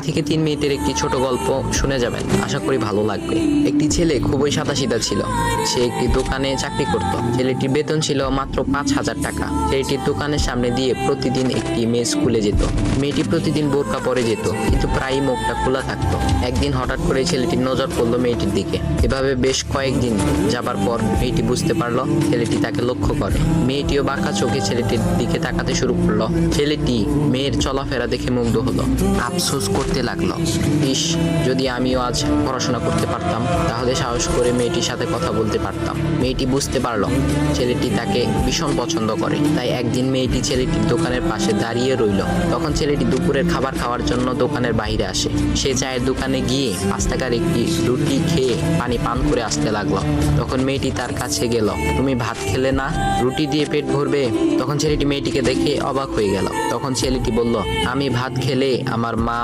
থেকে 3 মিনিটের একটি ছোট গল্প শুনে যাবেন, আশা করি ভালো লাগবে। একটি ছেলে খুবই সাদাসিধা ছিল। সে একটি দোকানে চাকরি করত। ছেলেটির বেতন ছিল মাত্র 5,000 টাকা। ছেলেটির দোকানের সামনে দিয়ে প্রতিদিন একটি মেয়ে স্কুলে যেত। মেয়েটি প্রতিদিন বোরকা পরে যেত, কিন্তু প্রায়ই মুখটা খোলা থাকতো। একদিন হঠাৎ করে ছেলেটির নজর পড়লো মেয়েটির দিকে। এভাবে বেশ কয়েকদিন যাবার পর মেয়েটি বুঝতে পারলো ছেলেটি তাকে লক্ষ্য করে। মেয়েটিও বাঁকা চোখে ছেলেটির দিকে তাকাতে শুরু করলো। ছেলেটি মেয়ের চলাফেরা দেখে মুগ্ধ হলো। আফসোস করতে লাগলো, ইস, যদি আমিও আজ পড়াশোনা করতে পারতাম, তাহলে সাহস করে মেয়েটির সাথে কথা বলতে পারতাম। মেয়েটি বুঝতে পারলো ছেলেটি তাকে ভীষণ পছন্দ করে। তাই একদিন মেয়েটি ছেলেটির দোকানের পাশে দাঁড়িয়ে রইল। তখন ছেলেটি দুপুরের খাবার খাওয়ার জন্য দোকানের বাইরে আসে। সে চায়ের দোকানে গিয়ে 5 টাকার একটি রুটি খেয়ে পানি পান করে আসতে লাগলো। তখন মেয়েটি তার কাছে গেল। তুমি ভাত খেলে না, রুটি দিয়ে পেট ভরবে? তখন ছেলেটি মেয়েটিকে দেখে অবাক হয়ে গেল। তখন ছেলেটি বলল, আমি ভাত খেলে আমার মা,